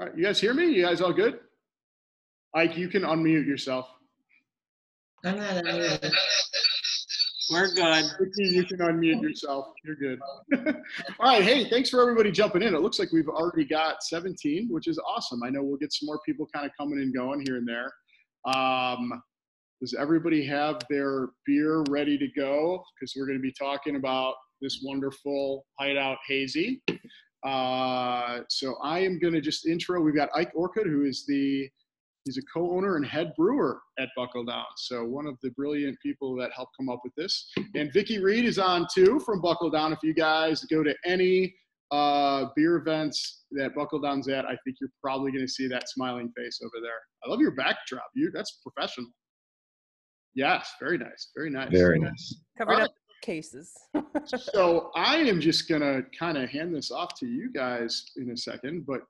All right, you guys hear me? You guys all good? Ike, you can unmute yourself. I'm not unmuted. We're good. Vikki, you can unmute yourself. You're good. All right, hey, thanks for everybody jumping in. It looks like we've already got 17, which is awesome. I know we'll get some more people kind of coming and going here and there. Does everybody have their beer ready to go? Because we're going to be talking about this wonderful Hideout Hazy. So I am going to just intro. We've got Ike Orcutt, who is he's a co-owner and head brewer at BuckleDown. So one of the brilliant people that helped come up with this. And Reid is on too from BuckleDown. If you guys go to any beer events that BuckleDown's at, I think you're probably going to see that smiling face over there. I love your backdrop. That's professional. Yes, very nice. Very nice. Very nice. Covered up cases. So I am just going to kind of hand this off to you guys in a second, but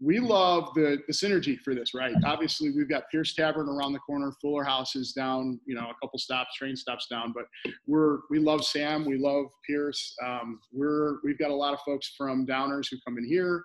we love the synergy for this, right? Obviously, we've got Pierce Tavern around the corner, Fuller House is down, a couple stops, train stops down, but we love Sam, we love Pierce. We've got a lot of folks from Downers who come in here.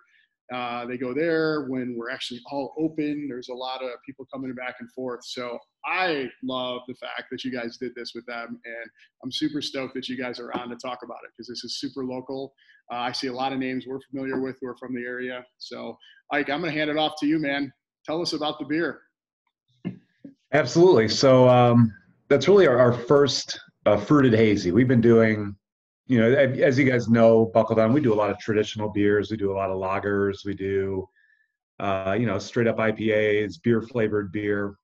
They go there when we're actually all open. There's a lot of people coming back and forth. So I love the fact that you guys did this with them, and I'm super stoked that you guys are on to talk about it because this is super local. I see a lot of names we're familiar with who are from the area. So Ike, I'm going to hand it off to you, man. Tell us about the beer. Absolutely. So that's really our first fruited hazy. We've been doing, as you guys know, BuckleDown, we do a lot of traditional beers. We do a lot of lagers. We do, straight up IPAs, beer flavored beer.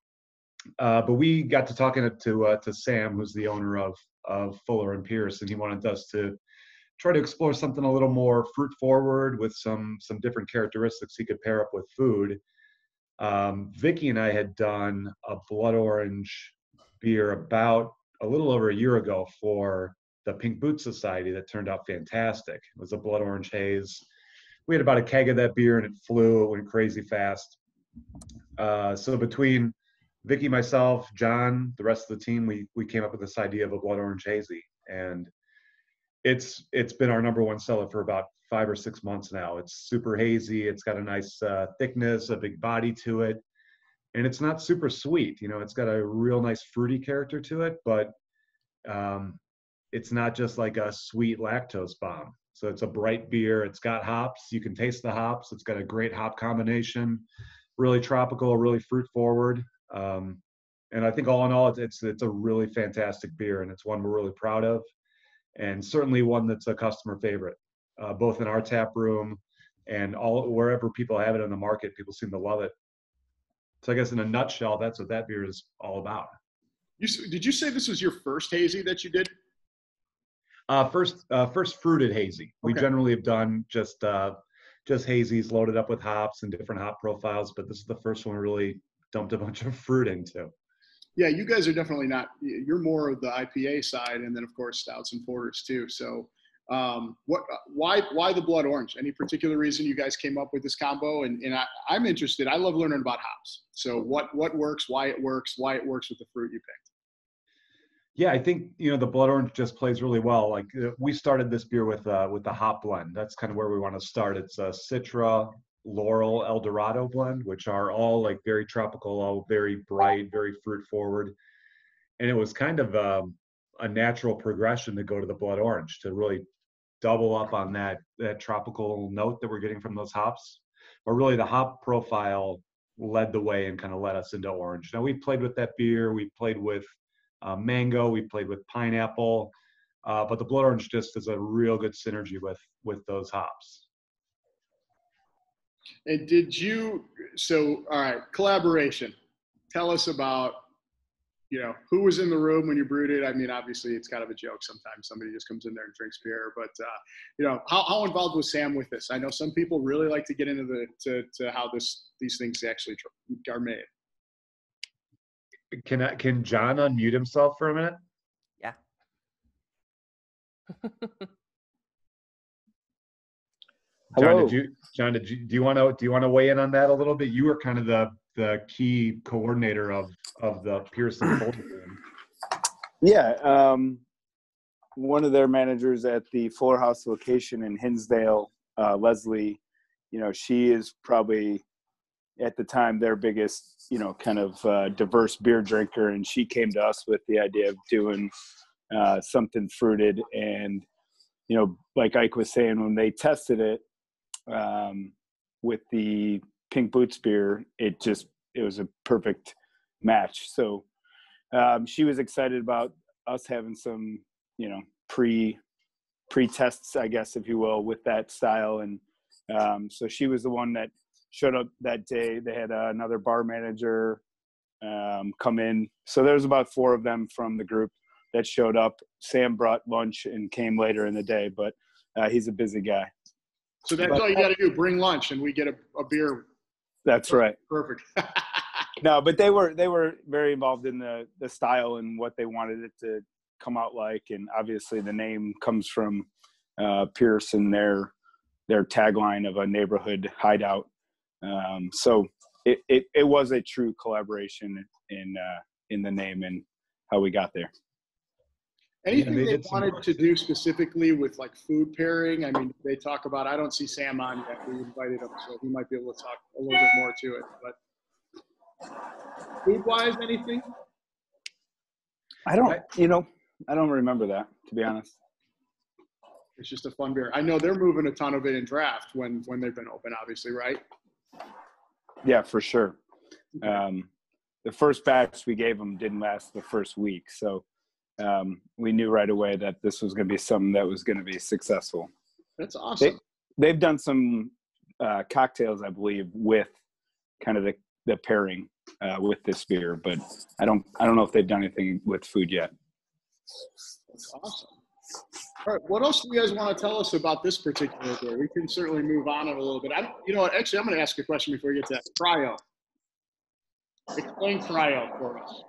But we got to talking to Sam, who's the owner of Fuller and Pierce, and he wanted us to try to explore something a little more fruit forward with some different characteristics he could pair up with food. Vikki and I had done a blood orange beer about a little over a year ago for the Pink Boot Society that turned out fantastic. It was a blood orange haze. We had about a keg of that beer and it flew. It went crazy fast. So between Vikki, myself, John, the rest of the team, we came up with this idea of a blood orange hazy, and it's been our #1 seller for about 5 or 6 months now. It's super hazy. It's got a nice thickness, a big body to it, and it's not super sweet. It's got a real nice fruity character to it, but it's not just like a sweet lactose bomb. So it's a bright beer. It's got hops. You can taste the hops. It's got a great hop combination, really tropical, really fruit forward. And I think all in all, it's a really fantastic beer, and it's one we're really proud of, and certainly one that's a customer favorite, both in our tap room and wherever people have it in the market. People seem to love it. So I guess in a nutshell, that's what that beer is all about. Did you say this was your first hazy that you did? First fruited hazy. We Okay. generally have done just hazies loaded up with hops and different hop profiles, but this is the first one we really dumped a bunch of fruit into. Yeah, you guys are definitely not. You're more of the IPA side, and then of course stouts and porters too. So, why the blood orange? Any particular reason you guys came up with this combo? And I'm interested. I love learning about hops. So what works? Why it works with the fruit you picked? Yeah, I think the blood orange just plays really well. Like we started this beer with the hop blend. That's kind of where we want to start. It's a Citra, Laurel, El Dorado blend, which are all like very tropical, all very bright, very fruit forward. And it was kind of a natural progression to go to the blood orange to really double up on that tropical note that we're getting from those hops. But really the hop profile led the way and kind of led us into orange. Now we played with that beer. We played with mango. We played with pineapple. But the blood orange just is a real good synergy with those hops. And all right, collaboration. Tell us about, who was in the room when you brewed it. I mean, obviously it's kind of a joke sometimes. Somebody just comes in there and drinks beer, but how involved was Sam with this? I know some people really like to get into to how these things actually are made. Can John unmute himself for a minute? Yeah. John, do you want to weigh in on that a little bit? You were kind of the key coordinator of the Pearson Fuller room. Yeah, one of their managers at the Fuller House location in Hinsdale, Leslie, she is probably at the time their biggest, kind of diverse beer drinker. And she came to us with the idea of doing something fruited. And, like Ike was saying, when they tested it with the Pink Boots beer, it was a perfect match. So she was excited about us having some, pre-tests, I guess, if you will, with that style. And so she was the one that showed up that day. They had another bar manager come in. So there was about 4 of them from the group that showed up. Sam brought lunch and came later in the day, but he's a busy guy. So that's all you got to do, bring lunch and we get a beer. That's right. Perfect. No, but they were very involved in the style and what they wanted it to come out like. And obviously the name comes from Pierce and their tagline of a neighborhood hideout. So it was a true collaboration in the name and how we got there. Anything they wanted to do specifically with like food pairing? I mean, they talk about, I don't see Sam on yet. We invited him, so he might be able to talk a little bit more to it. But food-wise, anything? I don't remember that, to be honest. It's just a fun beer. I know they're moving a ton of it in draft when they've been open, obviously, right? Yeah, for sure. The first batch we gave them didn't last the first week, so we knew right away that this was going to be something that was going to be successful. That's awesome. They've done some cocktails, I believe, with kind of the pairing with this beer, but I don't know if they've done anything with food yet. That's awesome. All right, what else do you guys want to tell us about this particular beer? We can certainly move on it a little bit. You know what? Actually, I'm going to ask a question before we get to that. Cryo. Explain cryo for us.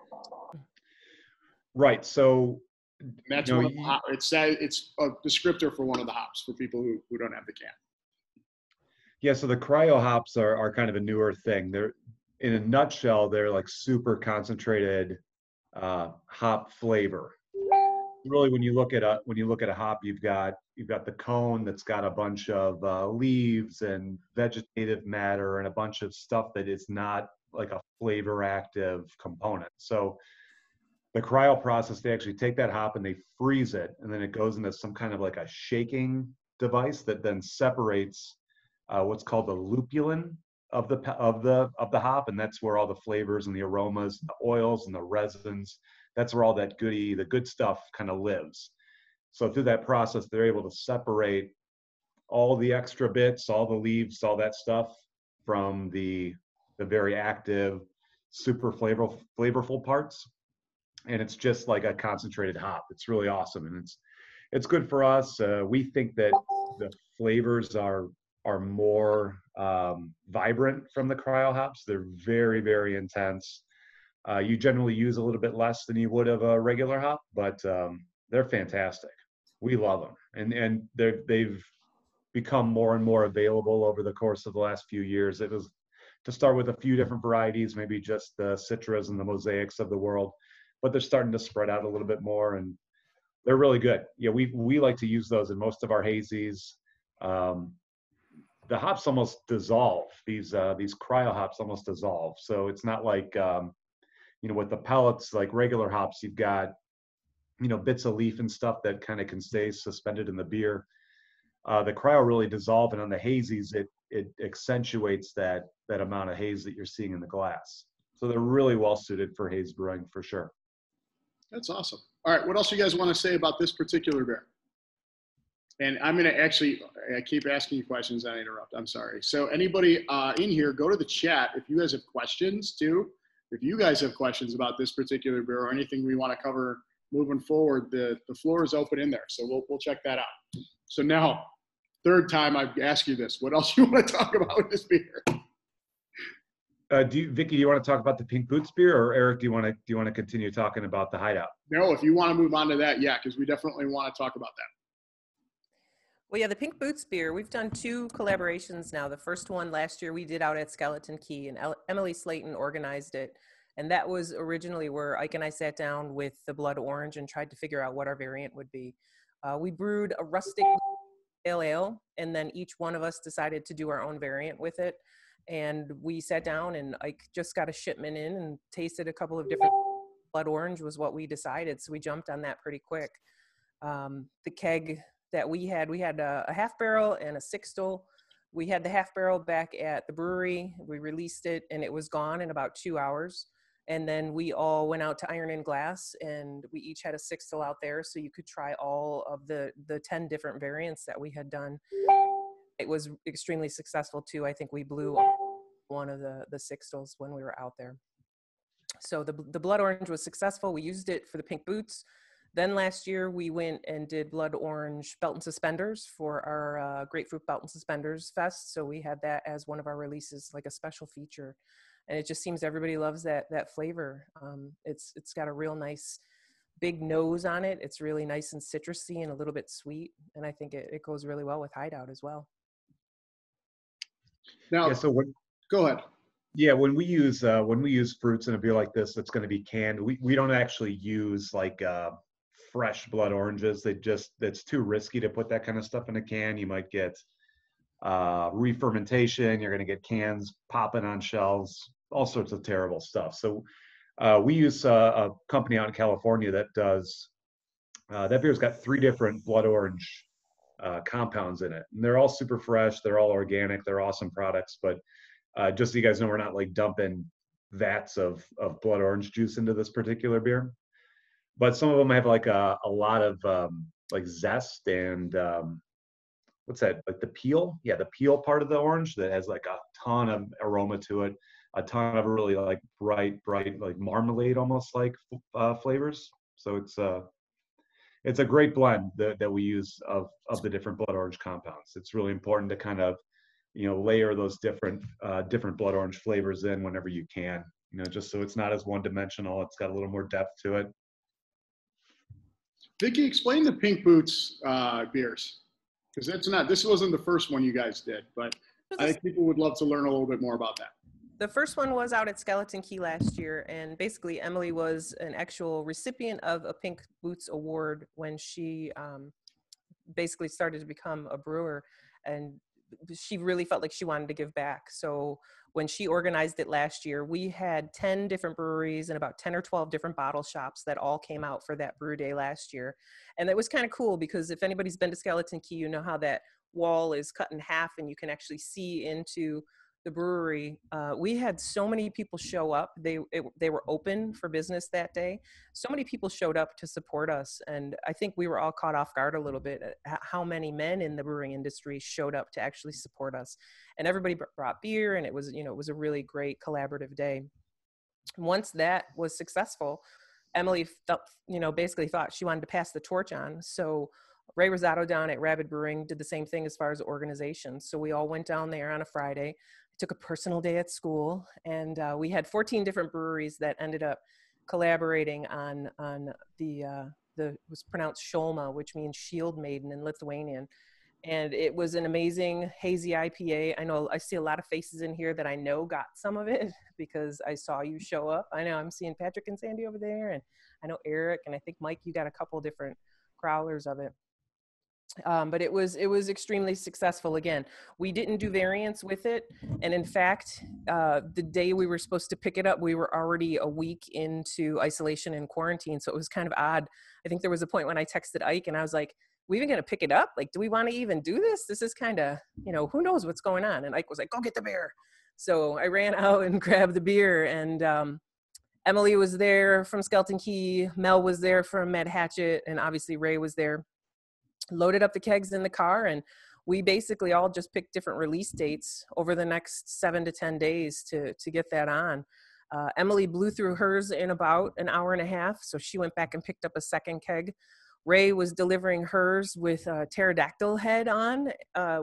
Right. So that's one of the it's a descriptor for one of the hops for people who don't have the can. Yeah. So the cryo hops are kind of a newer thing. They're, in a nutshell, they're like super concentrated hop flavor. Really, when you look at a hop, you've got the cone that's got a bunch of leaves and vegetative matter and a bunch of stuff that is not like a flavor active component. So the cryo process, they actually take that hop and they freeze it, and then it goes into some kind of like a shaking device that then separates what's called the lupulin of the hop, and that's where all the flavors and the aromas, and the oils and the resins, that's where all that the good stuff kind of lives. So through that process, they're able to separate all the extra bits, all the leaves, all that stuff from the very active, super flavorful parts. And it's just like a concentrated hop. It's really awesome. And it's good for us. We think that the flavors are more vibrant from the cryo hops. They're very, very intense. You generally use a little bit less than you would of a regular hop, but they're fantastic. We love them. And they've become more and more available over the course of the last few years. It was to start with a few different varieties, maybe just the Citras and the Mosaics of the world, but they're starting to spread out a little bit more, and they're really good. Yeah, we like to use those in most of our hazies. The hops almost dissolve. These cryo hops almost dissolve. So it's not like with the pellets, like regular hops, you've got bits of leaf and stuff that kind of can stay suspended in the beer. The cryo really dissolve, and on the hazies, it accentuates that amount of haze that you're seeing in the glass. So they're really well suited for haze brewing for sure. That's awesome. All right, what else you guys want to say about this particular beer? And I'm going to I keep asking you questions and I interrupt. I'm sorry. So anybody in here, go to the chat if you guys have questions too. If you guys have questions about this particular beer or anything we want to cover moving forward, the floor is open in there. So we'll check that out. So now, third time I ask you this, what else you want to talk about with this beer? Vikki, do you want to talk about the Pink Boots beer, or Eric, do you want to continue talking about the Hideout? No, if you want to move on to that, yeah, because we definitely want to talk about that. Well, yeah, the Pink Boots beer, we've done 2 collaborations now. The first one last year we did out at Skeleton Key, and Emily Slayton organized it. And that was originally where Ike and I sat down with the Blood Orange and tried to figure out what our variant would be. We brewed a rustic pale ale, and then each one of us decided to do our own variant with it. And we sat down, and Ike just got a shipment in and tasted a couple of different. Blood orange was what we decided, so we jumped on that pretty quick. The keg that we had a half barrel and a sixtel. We had the half barrel back at the brewery. We released it, and it was gone in about 2 hours. And then we all went out to Iron and Glass, and we each had a sixtel out there, so you could try all of the 10 different variants that we had done. It was extremely successful too. I think we blew one of the sixtels when we were out there. So the blood orange was successful. We used it for the pink boots. Then last year we went and did blood orange belt and suspenders for our grapefruit belt and suspenders fest. So we had that as one of our releases, like a special feature. And it just seems everybody loves that flavor. It's got a real nice big nose on it. It's really nice and citrusy and a little bit sweet. And I think it goes really well with Hideout as well. Now, Yeah, so go ahead. Yeah, when we use fruits in a beer like this that's going to be canned, we don't actually use like fresh blood oranges. It's too risky to put that kind of stuff in a can. You might get re-fermentation. You're going to get cans popping on shelves, all sorts of terrible stuff. So we use a company out in California that does that beer's got 3 different blood orange compounds in it, and they're all super fresh. They're all organic. They're awesome products, but just so you guys know, we're not like dumping vats of blood orange juice into this particular beer. But some of them have like a lot of like zest and what's that? Like the peel? Yeah, the peel part of the orange that has like a ton of aroma to it, a ton of really like bright like marmalade almost like flavors. So it's a great blend that we use of the different blood orange compounds. It's really important to kind of layer those different blood orange flavors in whenever you can, just so it's not as one-dimensional. It's got a little more depth to it. Vikki, explain the Pink Boots beers, because this wasn't the first one you guys did, but I think people would love to learn a little bit more about that. The first one was out at Skeleton Key last year, and basically Emily was an actual recipient of a Pink Boots award when she basically started to become a brewer, and she really felt like she wanted to give back. So when she organized it last year, we had 10 different breweries and about 10 or 12 different bottle shops that all came out for that brew day last year. And that was kind of cool because if anybody's been to Skeleton Key, you know how that wall is cut in half and you can actually see into the brewery. We had so many people show up. They were open for business that day. So many people showed up to support us, and I think we were all caught off guard a little bit at how many men in the brewing industry showed up to actually support us. And everybody brought beer, and it was a really great collaborative day. Once that was successful, Emily basically thought she wanted to pass the torch on. So Ray Rosato down at Rabid Brewing did the same thing as far as organization. So we all went down there on a Friday. I took a personal day at school, and we had 14 different breweries that ended up collaborating on the was pronounced Sholma, which means shield maiden in Lithuanian. And it was an amazing hazy IPA. I know I see a lot of faces in here that I know got some of it because I saw you show up. I know I'm seeing Patrick and Sandy over there, and I know Eric, and I think Mike, you got a couple different growlers of it. But it was extremely successful. Again, we didn't do variants with it. And in fact, the day we were supposed to pick it up, we were already a week into isolation and quarantine. So it was kind of odd. I think there was a point when I texted Ike and I was like, we even going to pick it up? Like, do we want to even do this? This is kind of, who knows what's going on? And Ike was like, go get the beer. So I ran out and grabbed the beer, and Emily was there from Skeleton Key. Mel was there from Mad Hatchet. And obviously Ray was there. Loaded up the kegs in the car, and we basically all just picked different release dates over the next 7 to 10 days to get that on. Emily blew through hers in about an hour and a half, so she went back and picked up a second keg. Ray was delivering hers with a pterodactyl head on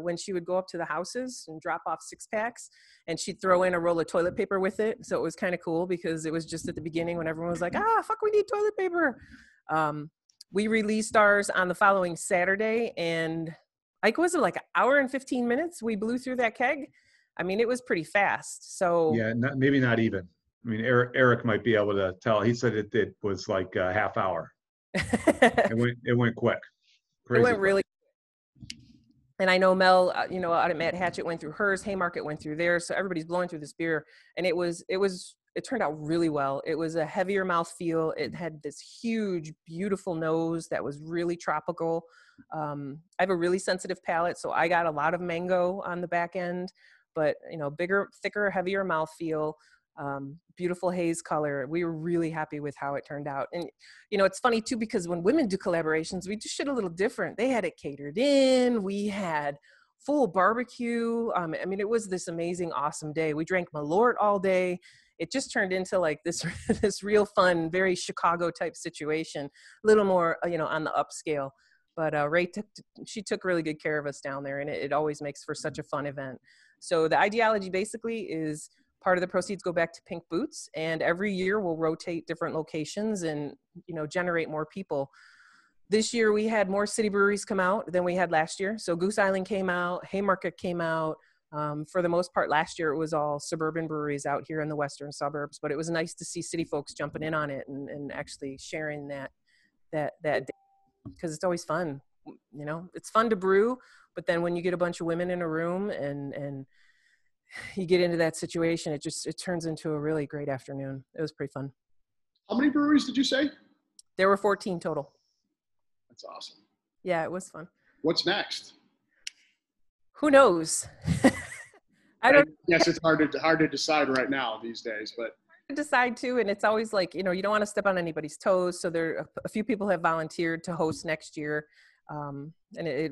when she would go up to the houses and drop off 6-packs, and she'd throw in a roll of toilet paper with it. So it was kind of cool because it was just at the beginning when everyone was like, fuck, we need toilet paper. We released ours on the following Saturday, and Ike, was it like an hour and 15 minutes? We blew through that keg. I mean, it was pretty fast. So yeah, maybe not even. I mean, Eric might be able to tell. He said it was like a half hour. It went quick. Crazy it went really. And I know Mel, out at Matt Hatchett went through hers, Haymarket went through theirs. So everybody's blowing through this beer. And it turned out really well. It was a heavier mouth feel. It had this huge, beautiful nose that was really tropical. I have a really sensitive palate, so I got a lot of mango on the back end, but bigger, thicker, heavier mouth feel. Beautiful haze color. We were really happy with how it turned out. And it's funny too, because when women do collaborations, we do shit a little different. They had it catered in. We had full barbecue. It was this amazing, awesome day. We drank Malort all day. It just turned into like this this real fun, very Chicago type situation, a little more on the upscale. But Ray took really good care of us down there, and it always makes for such a fun event. So the ideology basically is part of the proceeds go back to Pink Boots, and every year we'll rotate different locations and generate more people. This year we had more city breweries come out than we had last year. So Goose Island came out, Haymarket came out. For the most part last year it was all suburban breweries out here in the western suburbs, but it was nice to see city folks jumping in on it and actually sharing that day, because it's always fun. It's fun to brew, but then when you get a bunch of women in a room and you get into that situation, it turns into a really great afternoon. It was pretty fun. How many breweries did you say? There were 14 total. That's awesome. Yeah, it was fun. What's next? Who knows? I guess it's hard to decide right now these days, but decide to, and it's always like, you don't want to step on anybody's toes. So a few people have volunteered to host next year. And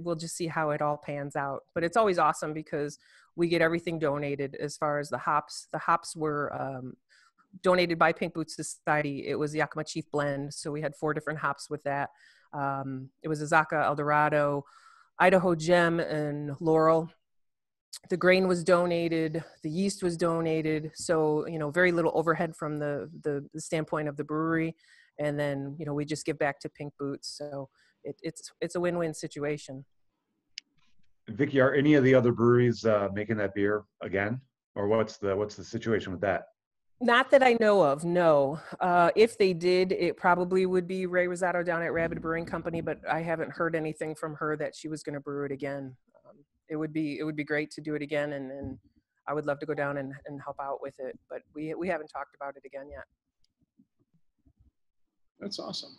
we'll just see how it all pans out. But it's always awesome because we get everything donated as far as the hops. The hops were donated by Pink Boots Society. It was the Yakima Chief blend. So we had 4 different hops with that. It was Azaka, Eldorado, Idaho Gem, and Laurel. The grain was donated. The yeast was donated. So, very little overhead from the standpoint of the brewery. And then, we just give back to Pink Boots. So it's a win-win situation. Vikki, are any of the other breweries making that beer again, or what's the situation with that? Not that I know of, no. If they did, it probably would be Ray Rosato down at Rabid Brewing Company, but I haven't heard anything from her that she was going to brew it again. It would be great to do it again, and I would love to go down and help out with it, but we haven't talked about it again yet. That's awesome.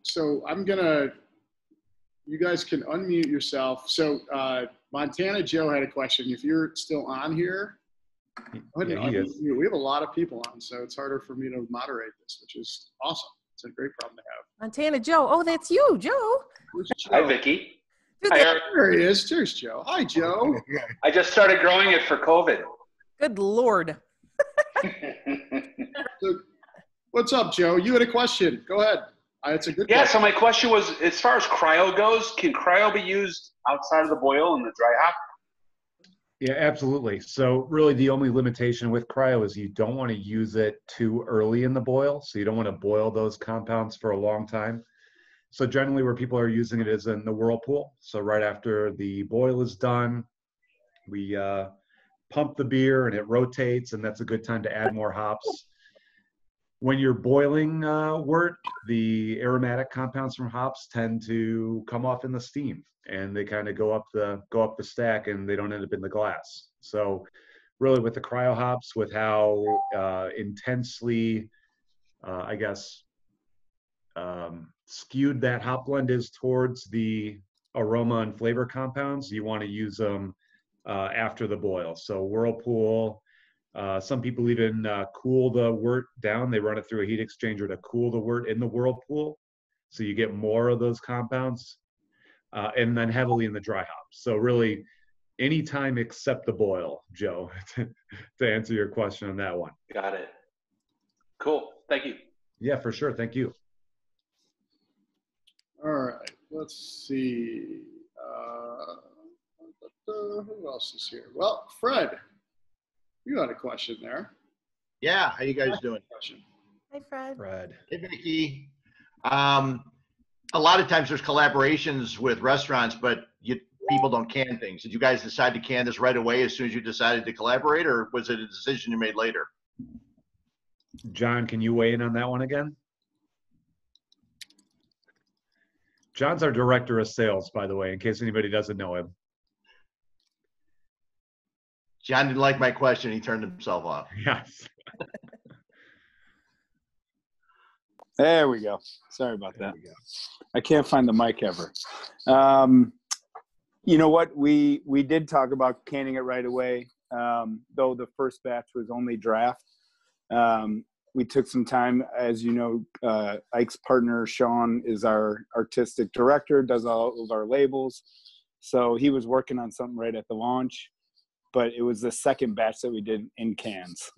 So you guys can unmute yourself. So Montana Joe had a question. If you're still on here, go ahead and unmute you. We have a lot of people on, so it's harder for me to moderate this, which is awesome. It's a great problem to have. Montana Joe. Oh, that's you, Joe. Hi, Vikki. Dude, Hi, Eric. There he is. Cheers, Joe. Hi, Joe. I just started growing it for COVID. Good Lord. So, what's up, Joe? You had a question. Go ahead. It's a good Yeah, question. so my question was, as far as cryo goes, can cryo be used outside of the boil in the dry hop? Yeah, absolutely. So really the only limitation with cryo is you don't want to use it too early in the boil. So you don't want to boil those compounds for a long time. So generally where people are using it is in the whirlpool. So right after the boil is done, we pump the beer and it rotates, and that's a good time to add more hops. When you're boiling wort, the aromatic compounds from hops tend to come off in the steam, and they kind of go up the stack, and they don't end up in the glass. So really with the cryo hops, with how intensely, skewed that hop blend is towards the aroma and flavor compounds, you want to use them after the boil. So whirlpool. Some people even cool the wort down. They run it through a heat exchanger to cool the wort in the whirlpool, so you get more of those compounds, and then heavily in the dry hops. So really, any time except the boil, Joe, to answer your question on that one. Got it. Cool. Thank you. Yeah, for sure. Thank you. All right. Let's see. Who else is here? Well, Fred. You had a question there. Yeah, how you guys doing? Hi, Fred. Fred. Hey, Vikki. A lot of times there's collaborations with restaurants, but people don't can things. Did you guys decide to can this right away as soon as you decided to collaborate, or was it a decision you made later? John, can you weigh in on that one again? John's our director of sales, by the way, in case anybody doesn't know him. John didn't like my question. He turned himself off. Yes. There we go. Sorry about that. I can't find the mic ever. You know what? We did talk about canning it right away, though the first batch was only draft. We took some time. As you know, Ike's partner, Sean, is our artistic director, does all of our labels. So he was working on something right at the launch. But it was the second batch that we did in cans.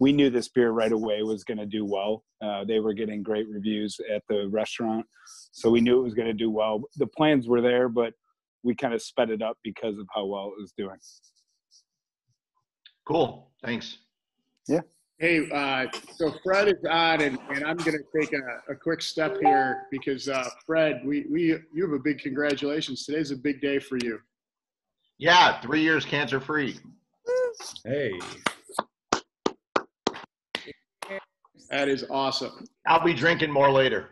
We knew this beer right away was going to do well. They were getting great reviews at the restaurant, so we knew it was going to do well. The plans were there, but we kind of sped it up because of how well it was doing. Cool. Thanks. Yeah. Hey, so Fred is on, and I'm going to take a quick step here because Fred, you have a big congratulations. Today's a big day for you. Yeah, 3 years cancer free. Hey. That is awesome. I'll be drinking more later.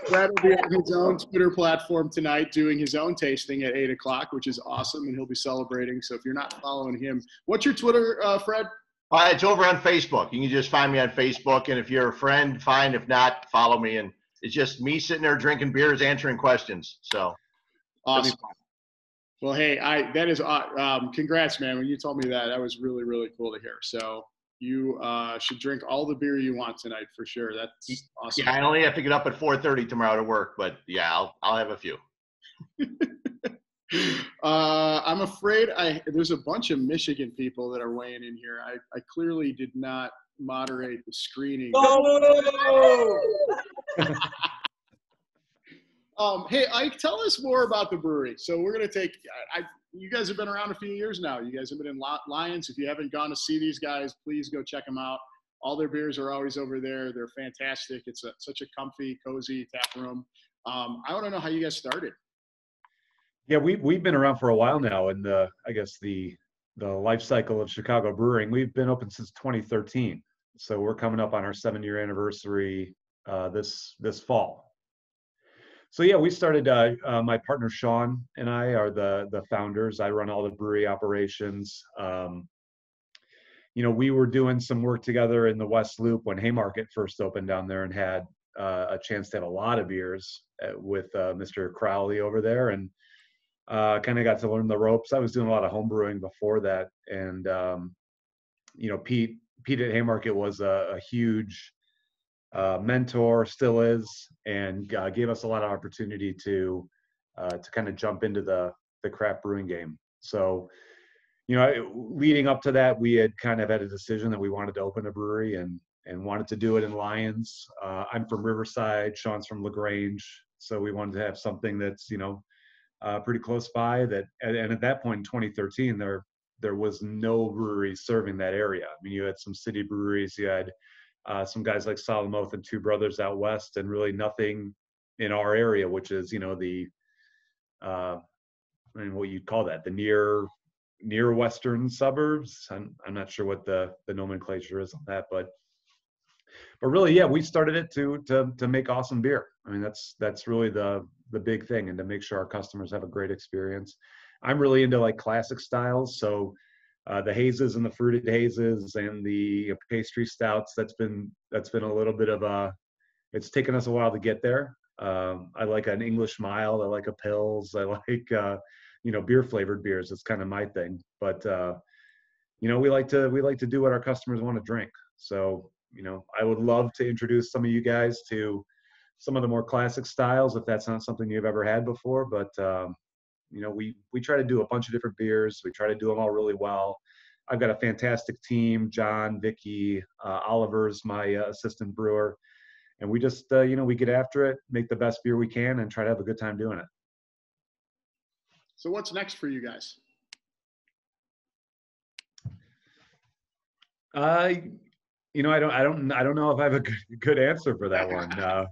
Fred will be on his own Twitter platform tonight doing his own tasting at 8 o'clock, which is awesome, and he'll be celebrating. So if you're not following him, what's your Twitter, Fred? It's over on Facebook. You can just find me on Facebook, and if you're a friend, fine. If not, follow me. And it's just me sitting there drinking beers, answering questions. So awesome. Well, hey, that is congrats, man. When you told me that was really, really cool to hear. So you should drink all the beer you want tonight for sure. That's awesome. Yeah, I only have to get up at 4:30 tomorrow to work, but yeah, I'll have a few. I'm afraid there's a bunch of Michigan people that are weighing in here. I clearly did not moderate the screening. Hey, Ike, tell us more about the brewery. So we're going to take you guys have been around a few years now. You guys have been in Lions. If you haven't gone to see these guys, please go check them out. All their beers are always over there. They're fantastic. It's such a comfy, cozy tap room. I want to know how you guys started. Yeah, we've been around for a while now in the life cycle of Chicago brewing. We've been open since 2013. So we're coming up on our 7-year anniversary this fall. So yeah, we started, my partner Sean and I are the founders. I run all the brewery operations. We were doing some work together in the West Loop when Haymarket first opened down there and had a chance to have a lot of beers with Mr. Crowley over there, and kind of got to learn the ropes. I was doing a lot of home brewing before that. And, Pete at Haymarket was a huge mentor, still is, and gave us a lot of opportunity to kind of jump into the craft brewing game. So, leading up to that, we had kind of had a decision that we wanted to open a brewery and wanted to do it in Lyons. I'm from Riverside, Sean's from LaGrange, so we wanted to have something that's, pretty close by. And at that point in 2013, there was no brewery serving that area. I mean, you had some city breweries, you had some guys like Solemn Oath and Two Brothers out west, and really nothing in our area, which is, what you'd call that, the near western suburbs. I'm not sure what the nomenclature is on that, but really, yeah, we started it to make awesome beer. I mean, that's really the big thing, and to make sure our customers have a great experience. I'm really into like classic styles, so the hazes and the fruited hazes and the pastry stouts, that's been a little bit of it's taken us a while to get there. I like an English mild, I like a Pils, I like beer flavored beers. It's kind of my thing, but we like to do what our customers want to drink. So I would love to introduce some of you guys to some of the more classic styles if that's not something you've ever had before. But we try to do a bunch of different beers. We try to do them all really well. I've got a fantastic team: John, Vikki, Oliver's my assistant brewer, and we just we get after it, make the best beer we can, and try to have a good time doing it. So what's next for you guys? I don't know if I have a good answer for that one.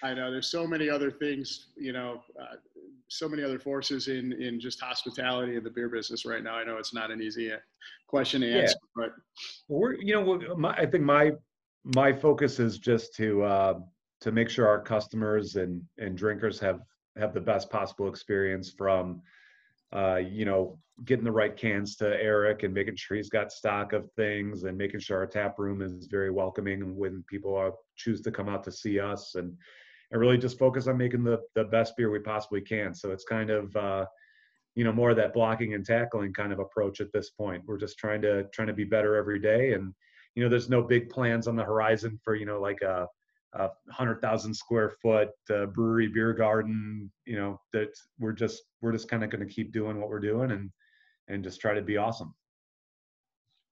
I know there's so many other things, so many other forces in just hospitality and the beer business right now. I know it's not an easy question to answer, but I think my focus is just to make sure our customers and drinkers have the best possible experience, from getting the right cans to Eric and making sure he's got stock of things, and making sure our tap room is very welcoming when people choose to come out to see us, and really just focus on making the best beer we possibly can. So it's kind of more of that blocking and tackling kind of approach at this point. We're just trying to be better every day, and there's no big plans on the horizon for like a 100,000 square foot brewery beer garden. That we're just kind of going to keep doing what we're doing and just try to be awesome.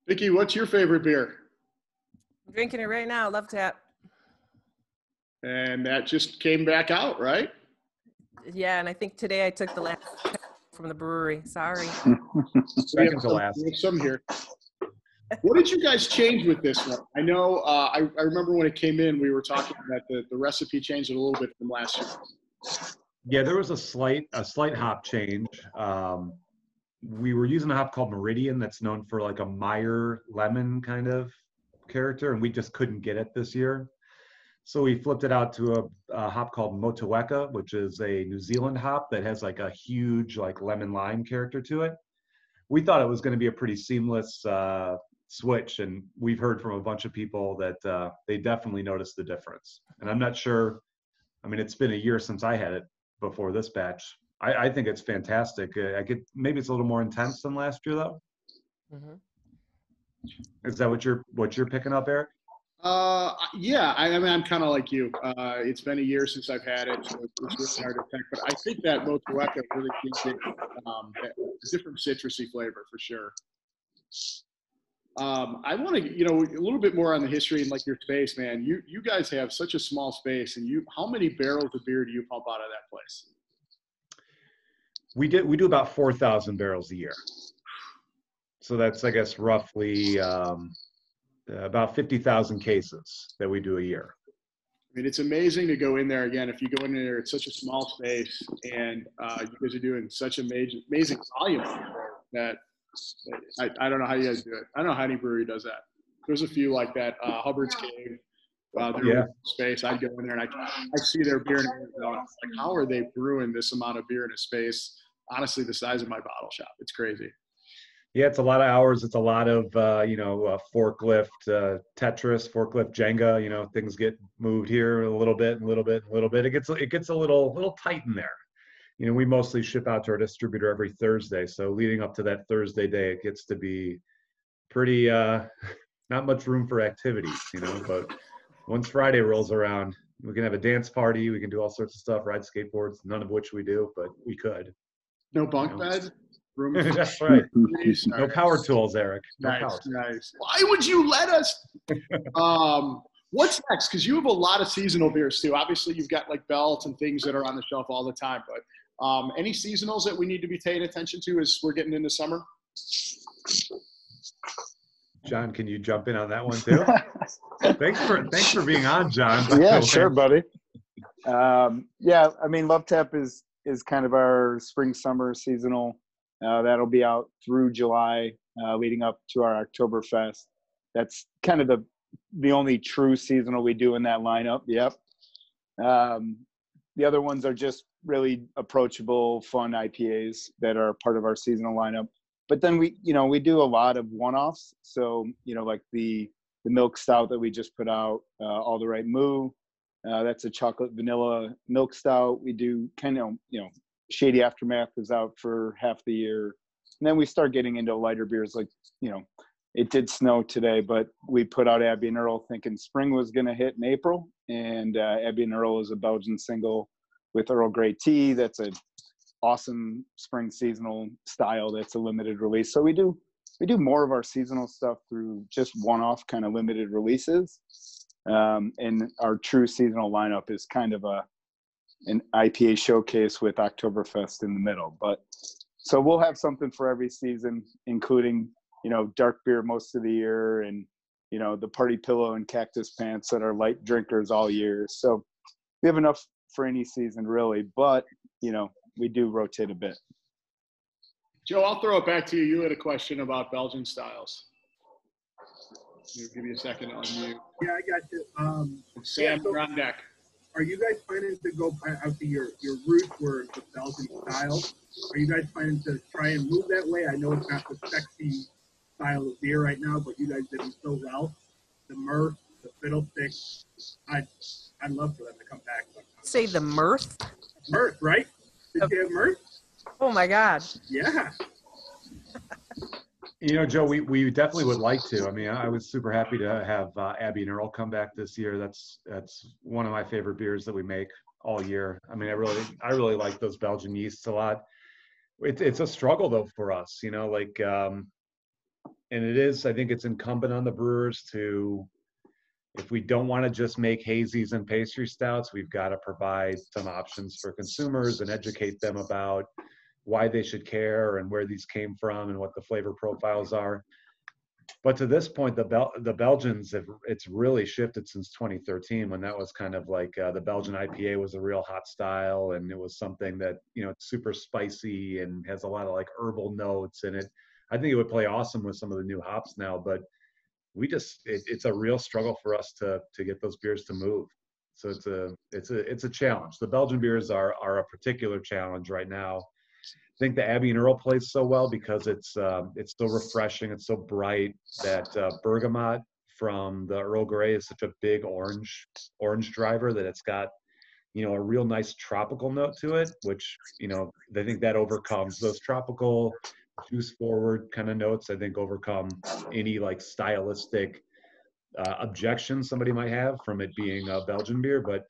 Vikki, what's your favorite beer? I'm drinking it right now. Love Tap. And that just came back out, right? Yeah, and I think today I took the last from the brewery. Sorry. Second to last. We have some here. What did you guys change with this one? I know I remember when it came in, we were talking that the recipe changed it a little bit from last year. Yeah, there was a slight hop change. We were using a hop called Meridian that's known for like a Meyer lemon kind of character, and we just couldn't get it this year. So we flipped it out to a hop called Motueka, which is a New Zealand hop that has like a huge like lemon lime character to it. We thought it was going to be a pretty seamless switch, and we've heard from a bunch of people that they definitely noticed the difference. And I'm not sure, I mean, it's been a year since I had it before this batch. I think it's fantastic. Maybe it's a little more intense than last year though. Mm-hmm. Is that what you're picking up, Eric? Yeah, I mean, I'm kind of like you. It's been a year since I've had it, so it's really hard to pick. But I think that Motueka really gives it a different citrusy flavor for sure. I want to, a little bit more on the history and like your space, man. You guys have such a small space, and how many barrels of beer do you pump out of that place? We do about 4,000 barrels a year. So that's, I guess, roughly about 50,000 cases that we do a year. I mean, it's amazing to go in there again. If you go in there, it's such a small space, and you guys are doing such amazing volume that I don't know how you guys do it. I don't know how any brewery does that. There's a few like that. Hubbard's Cave, space. I'd go in there and I see their beer and I'm like, how are they brewing this amount of beer in a space? Honestly, the size of my bottle shop. It's crazy. Yeah, it's a lot of hours. It's a lot of, forklift, Tetris, forklift Jenga, things get moved here a little bit, a little bit, a little bit. It gets a little tight in there. We mostly ship out to our distributor every Thursday. So leading up to that Thursday day, it gets to be pretty, not much room for activities, but once Friday rolls around, we can have a dance party. We can do all sorts of stuff, ride skateboards, none of which we do, but we could. No bunk bed? Room. That's right. No power tools, Eric. No nice. Why would you let us? What's next? Because you have a lot of seasonal beers too. Obviously, you've got like belts and things that are on the shelf all the time. But any seasonals that we need to be paying attention to as we're getting into summer? John, can you jump in on that one too? Thanks for being on, John. Yeah, sure, buddy. I mean, Love Tap is kind of our spring summer seasonal. That'll be out through July, leading up to our Oktoberfest. That's kind of the only true seasonal we do in that lineup. Yep. The other ones are just really approachable, fun IPAs that are part of our seasonal lineup. But then we do a lot of one-offs. So, like the milk stout that we just put out, All the Right Moo. That's a chocolate vanilla milk stout. We do kind of, Shady Aftermath is out for half the year. And then we start getting into lighter beers like, it did snow today, but we put out Abbey and Earl thinking spring was going to hit in April. And Abbey and Earl is a Belgian single with Earl Grey tea. That's an awesome spring seasonal style that's a limited release. So we do more of our seasonal stuff through just one-off kind of limited releases. And our true seasonal lineup is kind of an IPA showcase with Oktoberfest in the middle. But so we'll have something for every season, including, dark beer most of the year and, the Party Pillow and Cactus Pants that are light drinkers all year. So we have enough for any season really, but, we do rotate a bit. Joe, I'll throw it back to you. You had a question about Belgian styles. I'll give you a second on you. Yeah, I got you. Sam, you're on deck. are you guys planning to go out to your roots were the Belgian style? Are you guys planning to try and move that way? I know it's not the sexy style of beer right now, but you guys did it so well. The mirth, the fiddlesticks. I'd love for them to come back. Say the mirth. Mirth, right? Did you have mirth? Oh my God. Yeah. You know, Joe, we definitely would like to. I mean, I was super happy to have Abby and Earl come back this year. That's one of my favorite beers that we make all year. I mean, I really like those Belgian yeasts a lot. It's a struggle though for us, you know, like, and it is. I think it's incumbent on the brewers to, if we don't want to just make hazies and pastry stouts, we've got to provide some options for consumers and educate them about why they should care and where these came from and what the flavor profiles are. But to this point, the Belgians it's really shifted since 2013, when that was kind of like the Belgian IPA was a real hot style, and it was something that, you know, it's super spicy and has a lot of like herbal notes in it. I think it would play awesome with some of the new hops now, but it's a real struggle for us to get those beers to move. So it's a challenge. The Belgian beers are a particular challenge right now. I think the Abbey and Earl plays so well because it's so refreshing. It's so bright. That bergamot from the Earl Grey is such a big orange driver that it's got, you know, a real nice tropical note to it, which, you know, I think that overcomes those tropical juice forward kind of notes. I think overcome any like stylistic objections somebody might have from it being a Belgian beer. But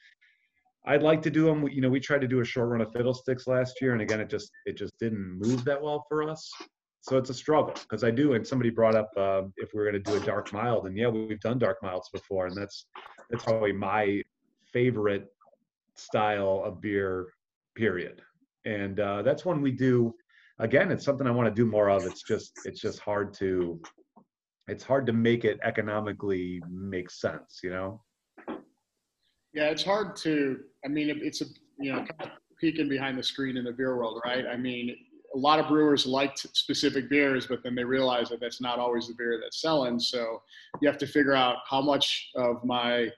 I'd like to do them. You know, we tried to do a short run of fiddlesticks last year, and again, it just didn't move that well for us. So it's a struggle because and somebody brought up if we were going to do a dark mild, and yeah, we've done dark milds before, and that's probably my favorite style of beer, period. And that's one we do. Again, it's something I want to do more of. It's just hard to make it economically make sense, you know. Yeah, it's hard to. I mean, it's a, you know, kind of peeking behind the screen in the beer world, right? I mean, a lot of brewers like specific beers, but then they realize that that's not always the beer that's selling. So you have to figure out how much of my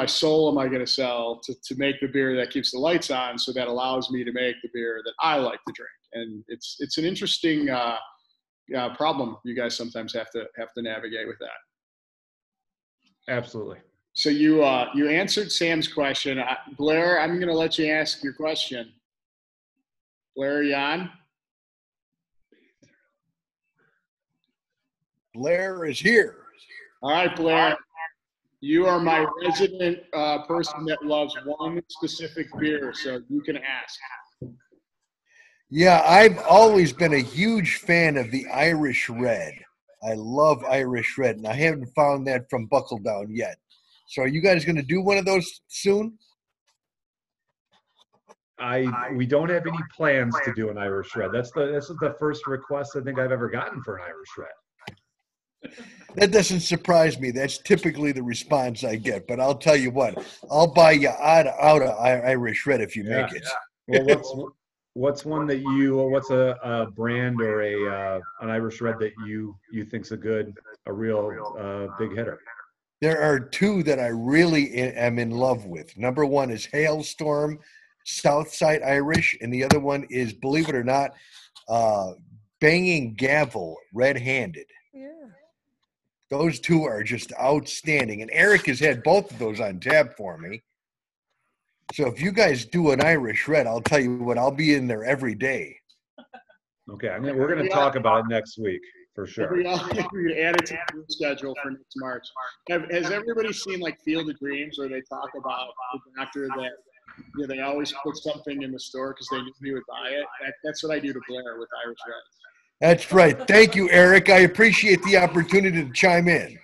soul am I going to sell to make the beer that keeps the lights on, so that allows me to make the beer that I like to drink. And it's an interesting problem you guys sometimes have to navigate with that. Absolutely. So you answered Sam's question. Blair, I'm going to let you ask your question. Blair, are you on? Blair is here. All right, Blair. You are my resident person that loves one specific beer, so you can ask. Yeah, I've always been a huge fan of the Irish Red. I love Irish Red, and I haven't found that from BuckleDown yet. So are you guys going to do one of those soon? We don't have any plans to do an Irish Red. This is the first request I think I've ever gotten for an Irish Red. That doesn't surprise me. That's typically the response I get. But I'll tell you what, I'll buy you out of Irish Red if you make it. Well, what's one that what's a brand or an Irish Red that you think's a real big hitter? There are two that I really am in love with. Number one is Hailstorm Southside Irish, and the other one is, believe it or not, Banging Gavel Red-Handed. Yeah. Those two are just outstanding. And Eric has had both of those on tap for me. So if you guys do an Irish Red, I'll tell you what, I'll be in there every day. Okay, we're going to talk about it next week for sure. We're going to add it to the schedule for next March. Has everybody seen like Field of Dreams, where they talk about the doctor that, you know, they always put something in the store because they knew he would buy it? That's what I do to Blair with Irish Reds. That's right. Thank you, Eric. I appreciate the opportunity to chime in.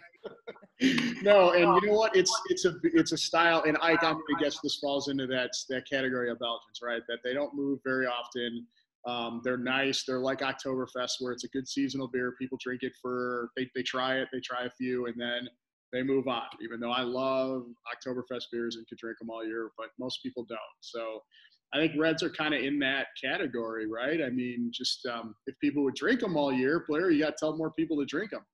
No, and you know what? It's a style, and Ike, I'm going to guess this falls into that category of Belgians, right? That they don't move very often. They're nice. They're like Oktoberfest, where it's a good seasonal beer. People drink it they try it, they try a few, and then they move on. Even though I love Oktoberfest beers and could drink them all year, but most people don't. So I think Reds are kind of in that category, right? I mean, just if people would drink them all year, Blair, you got to tell more people to drink them.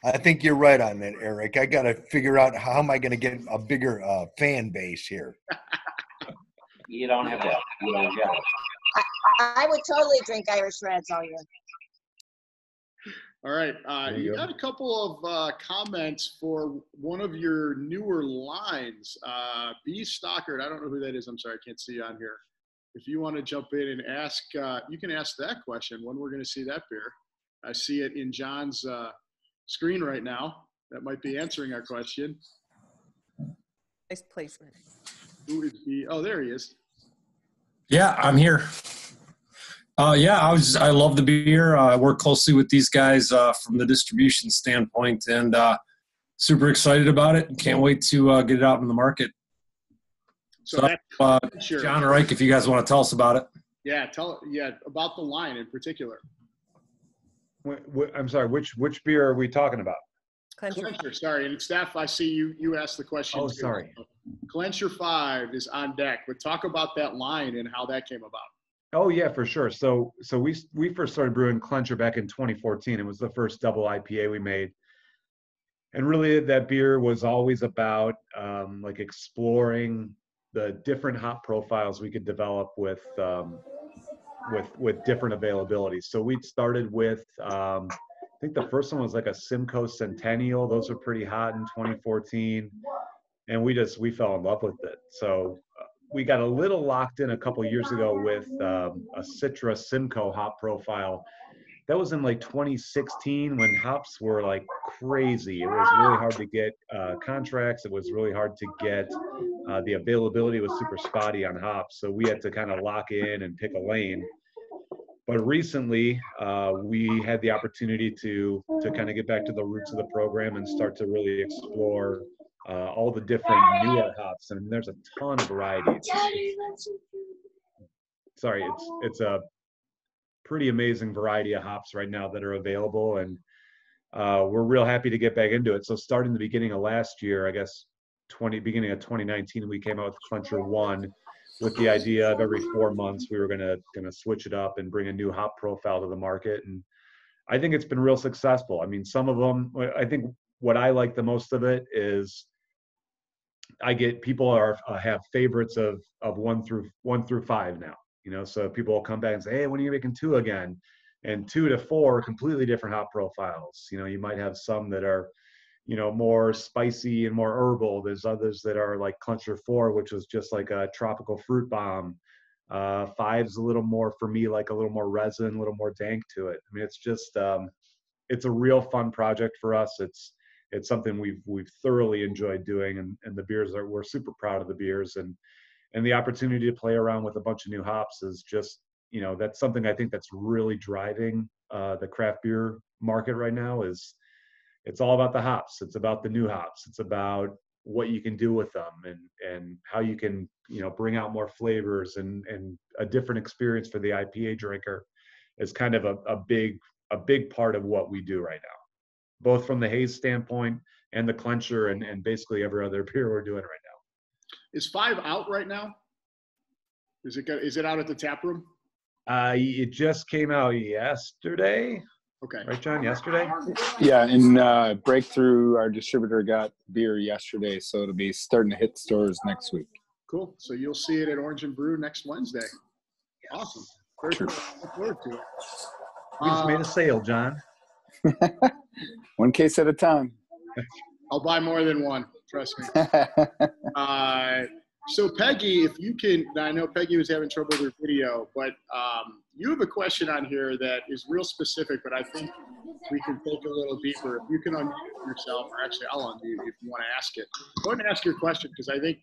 I think you're right on that, Eric. I got to figure out how am I going to get a bigger fan base here. You don't have that. You don't have that. I would totally drink Irish Reds all year. All right. You go. got a couple of comments for one of your newer lines. B. Stockard, I don't know who that is. I'm sorry, I can't see you on here. If you want to jump in and ask, you can ask that question when we're going to see that beer. I see it in John's screen right now. That might be answering our question. Nice placement. Who is B? Oh, there he is. Yeah, I'm here. I love the beer. I work closely with these guys from the distribution standpoint, and super excited about it. Can't wait to get it out in the market. So sure. John or Ike, if you guys want to tell us about it. Yeah, about the line in particular. I'm sorry, which beer are we talking about? Clencher, sorry. And staff, I see you asked the question. Oh, sorry. Clencher 5 is on deck, but talk about that line and how that came about. Oh yeah, for sure. So we first started brewing Clencher back in 2014. It was the first double IPA we made, and really that beer was always about like exploring the different hop profiles we could develop with different availabilities. So we started with I think the first one was like a Simcoe Centennial. Those were pretty hot in 2014, and we fell in love with it. So we got a little locked in a couple years ago with a Citra Simcoe hop profile. That was in like 2016 when hops were like crazy. It was really hard to get contracts. It was really hard to get the availability was super spotty on hops. So we had to kind of lock in and pick a lane. But recently, we had the opportunity to kind of get back to the roots of the program and start to really explore all the different newer hops. And there's a ton of variety. Sorry, it's a pretty amazing variety of hops right now that are available, and we're real happy to get back into it. So starting the beginning of last year, I guess beginning of 2019, we came out with Clencher 1 with the idea of every 4 months we were gonna switch it up and bring a new hop profile to the market. And I think it's been real successful. I mean, some of them, I think what I like the most of it is I get people have favorites of 1 through 5 now. You know, so people will come back and say, hey, when are you making 2 again? And 2 to 4 are completely different hop profiles. You know, you might have some that are, you know, more spicy and more herbal. There's others that are like Clencher 4, which was just like a tropical fruit bomb. 5's a little more, for me, like a little more resin, a little more dank to it. I mean, it's just, it's a real fun project for us. It's something we've thoroughly enjoyed doing, and the beers we're super proud of the beers, and the opportunity to play around with a bunch of new hops is just, you know, that's something I think that's really driving the craft beer market right now. Is it's all about the hops. It's about the new hops. It's about what you can do with them and how you can, you know, bring out more flavors and a different experience for the IPA drinker is kind of a big part of what we do right now, both from the haze standpoint and the Clencher and basically every other beer we're doing right now. Is 5 out right now? Is it out at the tap room? It just came out yesterday. Okay. Right, John? Yesterday? Yeah, and Breakthrough, our distributor, got beer yesterday, so it'll be starting to hit stores next week. Cool. So you'll see it at Orange and Brew next Wednesday. Awesome. Very cool. Look forward to it. We just made a sale, John. 1 case at a time. I'll buy more than one. Trust me. So Peggy, if you can, I know Peggy was having trouble with her video, but you have a question on here that is real specific, but I think we can take a little deeper. If you can unmute yourself, or actually I'll unmute you if you want to ask it. Go ahead and ask your question, because I think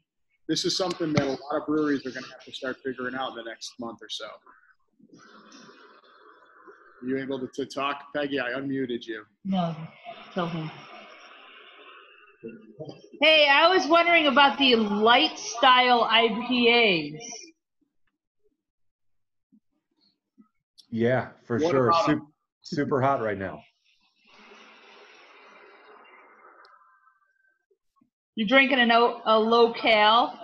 this is something that a lot of breweries are going to have to start figuring out in the next month or so. Are you able to talk, Peggy? I unmuted you. No, tell him. Hey, I was wondering about the light style IPAs. Yeah, for sure. Super hot right now. You're drinking a low cal?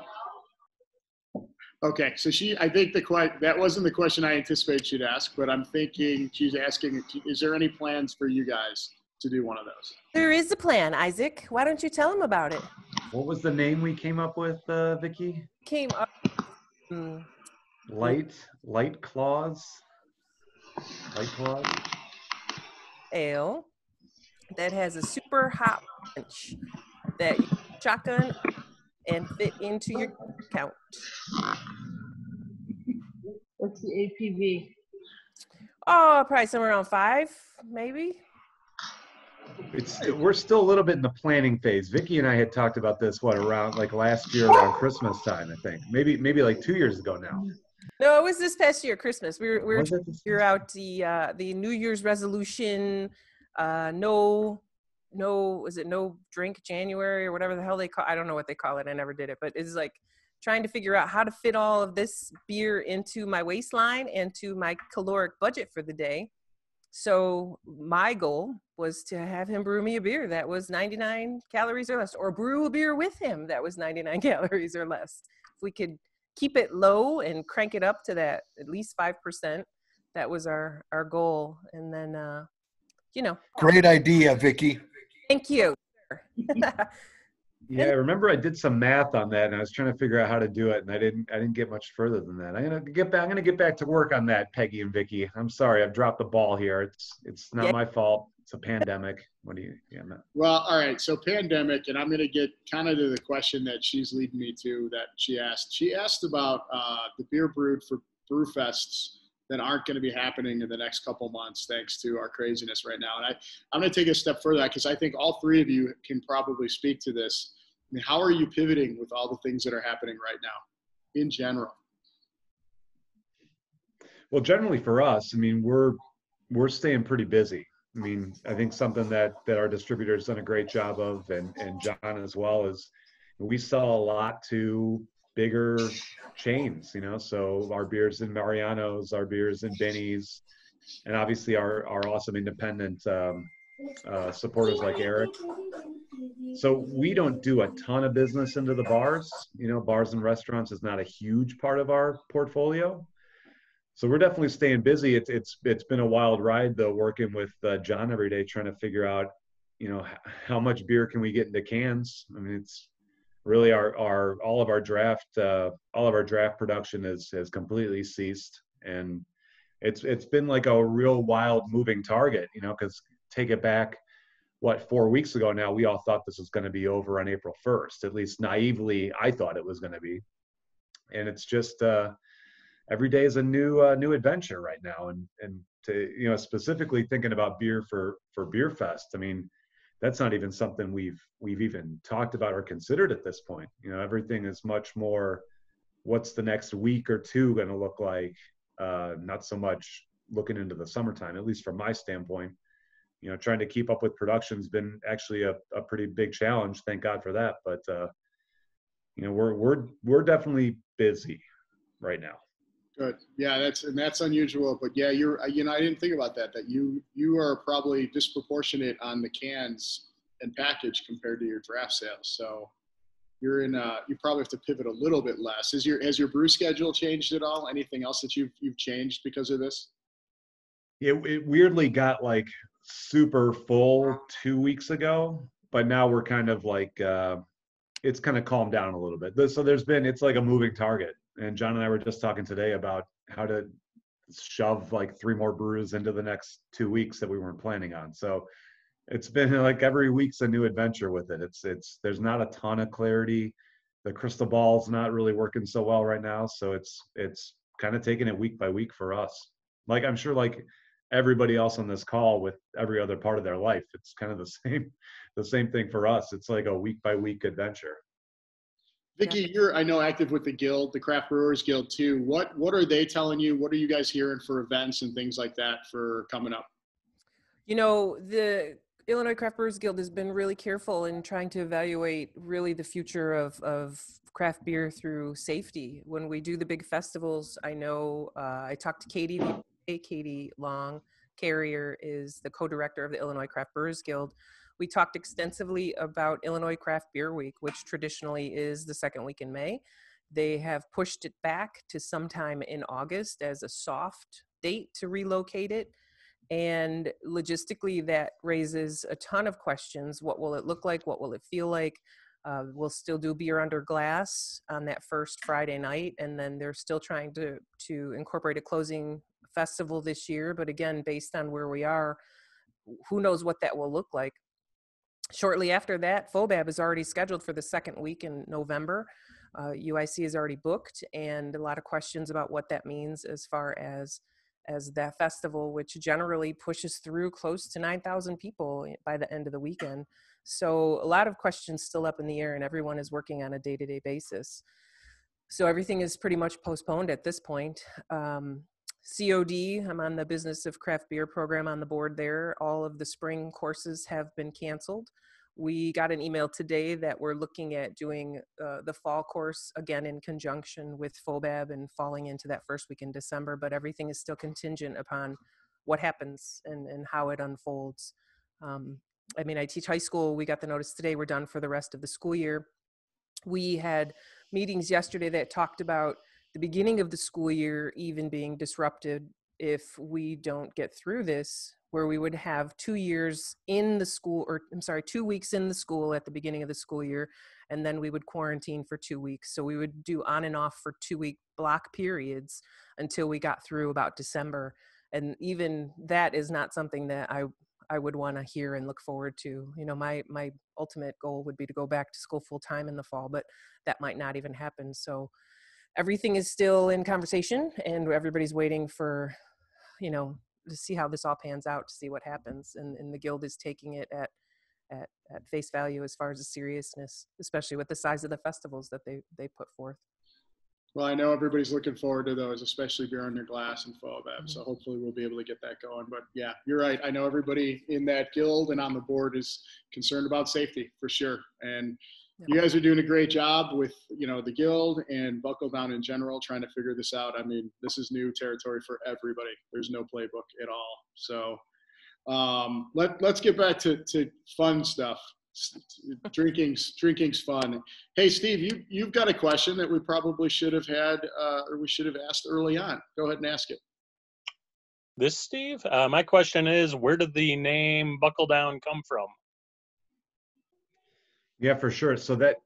Okay, so I think that wasn't the question I anticipated she'd ask, but I'm thinking she's asking, is there any plans for you guys to do one of those? There is a plan, Isaac. Why don't you tell them about it? What was the name we came up with, Vikki? Came up. Light Claws. Light Claws. Ale that has a super hot punch that you shotgun and fit into your count. What's the APV? Oh, probably somewhere around 5, maybe. We're still a little bit in the planning phase. Vikki and I had talked about this around like last year around Christmas time, I think. Maybe like 2 years ago now. No, it was this past year, Christmas. We were trying to figure out the New Year's resolution. No drink January or whatever the hell they call. I don't know what they call it. I never did it, but it's like trying to figure out how to fit all of this beer into my waistline and to my caloric budget for the day. So my goal was to have him brew me a beer that was 99 calories or less, or brew a beer with him that was 99 calories or less. If we could keep it low and crank it up to that at least 5%, that was our goal. And then, Great idea, Vikki. Thank you. Yeah, I remember I did some math on that, and I was trying to figure out how to do it, and I didn't get much further than that. I'm gonna get back to work on that, Peggy and Vikki. I'm sorry, I've dropped the ball here. It's not my fault. It's a pandemic. What do you? Yeah. Well, all right. So pandemic, and I'm gonna get kind of to the question that she's leading me to that she asked. She asked about the beer brewed for brew fests that aren't going to be happening in the next couple months thanks to our craziness right now. And I'm going to take a step further because I think all three of you can probably speak to this. I mean, how are you pivoting with all the things that are happening right now in general? Well, generally for us, I mean, we're staying pretty busy. I mean, I think something that our distributor's done a great job of, and John as well, is we sell a lot to bigger chains, so our beers in Mariano's, our beers in Benny's, and obviously our awesome independent supporters like Eric. So we don't do a ton of business into the bars. Bars and restaurants is not a huge part of our portfolio. So we're definitely staying busy. It's been a wild ride though, working with John every day, trying to figure out, how much beer can we get into cans. I mean, it's really all of our draft production has completely ceased, and it's been like a real wild moving target, because take it back, 4 weeks ago now, we all thought this was going to be over on April 1st. At least naively, I thought it was going to be, and it's just every day is a new adventure right now, and to specifically thinking about beer for Beer Fest. I mean, that's not even something we've even talked about or considered at this point. Everything is much more, what's the next week or two going to look like? Not so much looking into the summertime, at least from my standpoint. Trying to keep up with production's been actually a pretty big challenge. Thank God for that. But we're definitely busy right now. Good. Yeah, that's unusual. But yeah, I didn't think about that you are probably disproportionate on the cans and package compared to your draft sales. So you probably have to pivot a little bit less. Has your brew schedule changed at all? Anything else that you've changed because of this? It weirdly got like super full 2 weeks ago, but now we're kind of like it's kind of calmed down a little bit. So it's like a moving target. And John and I were just talking today about how to shove like 3 more brews into the next 2 weeks that we weren't planning on. So it's been like every week's a new adventure with it. There's not a ton of clarity. The crystal ball's not really working so well right now. So it's kind of taking it week by week for us. Like, I'm sure like everybody else on this call with every other part of their life, it's kind of the same thing for us. It's like a week by week adventure. Vikki, you're, I know, active with the Guild, the Craft Brewers Guild too. What are they telling you? What are you guys hearing for events and things like that for coming up? The Illinois Craft Brewers Guild has been really careful in trying to evaluate really the future of craft beer through safety. When we do the big festivals, I know I talked to Katie Long. Carrier is the co-director of the Illinois Craft Brewers Guild. We talked extensively about Illinois Craft Beer Week, which traditionally is the second week in May. They have pushed it back to sometime in August as a soft date to relocate it. And logistically, that raises a ton of questions. What will it look like? What will it feel like? We'll still do beer under glass on that first Friday night. And then they're still trying to incorporate a closing festival this year. But again, based on where we are, who knows what that will look like. Shortly after that, FOBAB is already scheduled for the second week in November. UIC is already booked, and a lot of questions about what that means as far as that festival, which generally pushes through close to 9,000 people by the end of the weekend. So a lot of questions still up in the air, and everyone is working on a day-to-day basis. So everything is pretty much postponed at this point. COD, I'm on the Business of Craft Beer program on the board there. All of the spring courses have been canceled. We got an email today that we're looking at doing the fall course again in conjunction with FOBAB and falling into that first week in December, but everything is still contingent upon what happens and how it unfolds. I mean, I teach high school. We got the notice today, we're done for the rest of the school year. We had meetings yesterday that talked about the beginning of the school year even being disrupted if we don't get through this, where we would have 2 years in the school, or I'm sorry, 2 weeks in the school at the beginning of the school year, and then we would quarantine for 2 weeks. So we would do on and off for 2-week block periods until we got through about December. And even that is not something that I would want to hear and look forward to. You know, my ultimate goal would be to go back to school full time in the fall, but that might not even happen. So everything is still in conversation, and everybody's waiting for, you know, to see how this all pans out, to see what happens. And the guild is taking it at face value as far as the seriousness, especially with the size of the festivals that they put forth. Well, I know everybody's looking forward to those, especially beer under glass and FOBAB. So hopefully we'll be able to get that going. But yeah, you're right. I know everybody in that guild and on the board is concerned about safety for sure. And you guys are doing a great job with, you know, the guild and BuckleDown in general, trying to figure this out. I mean, this is new territory for everybody. There's no playbook at all. So let's get back to fun stuff. Drinking's fun. Hey, Steve, you've got a question that we probably should have had, or we should have asked early on. Go ahead and ask it. This Steve, my question is, where did the name BuckleDown come from? Yeah, for sure. So that,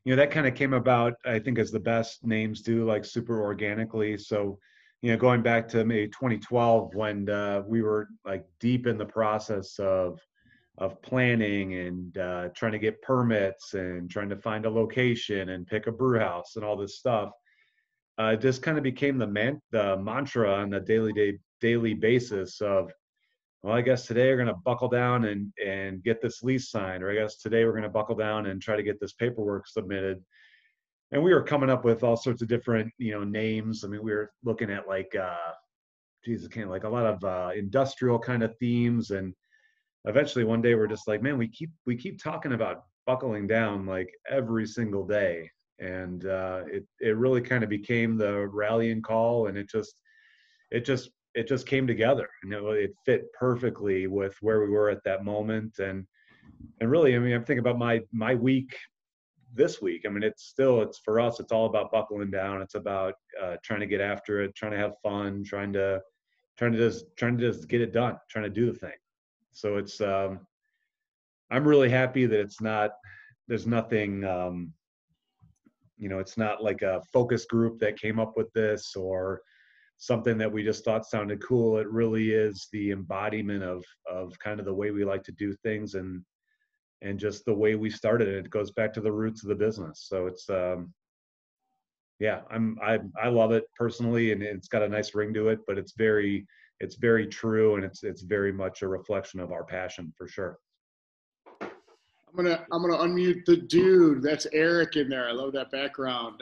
you know, that kind of came about, I think, as the best names do, like super organically. So, you know, going back to maybe 2012 when we were like deep in the process of planning and trying to get permits and trying to find a location and pick a brew house and all this stuff, it just kind of became the mantra on a daily basis of, well, I guess today we're going to buckle down and get this lease signed, or I guess today we're going to buckle down and try to get this paperwork submitted. And we were coming up with all sorts of different, you know, names. I mean, we were looking at like, like a lot of industrial kind of themes. And eventually one day we're just like, man, we keep talking about buckling down like every single day. And it really kind of became the rallying call, and it just came together, and it fit perfectly with where we were at that moment. And really, I mean, I'm thinking about my week this week. I mean, it's for us, it's all about buckling down. It's about trying to get after it, trying to have fun, trying to just get it done, trying to do the thing. So it's I'm really happy that there's nothing, you know, it's not like a focus group that came up with this or something that we just thought sounded cool. It really is the embodiment of kind of the way we like to do things and just the way we started it. It goes back to the roots of the business. So it's, yeah, I love it personally, and it's got a nice ring to it, but it's very true, and it's very much a reflection of our passion for sure. I'm gonna unmute the dude. That's Eric in there. I love that background.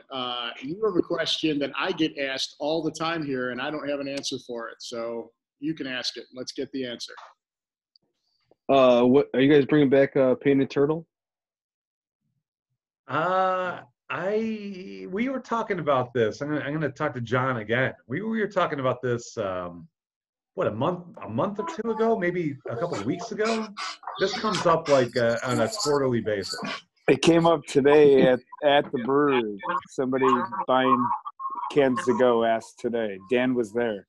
You have a question that I get asked all the time here, and I don't have an answer for it. So you can ask it. Let's get the answer. What are you guys bringing back? Painted Turtle? We were talking about this. I'm gonna talk to John again. We were talking about this. What, a month or two ago, maybe a couple of weeks ago. This comes up like on a quarterly basis. It came up today at the brewery. Somebody buying cans to go asked today. Dan was there.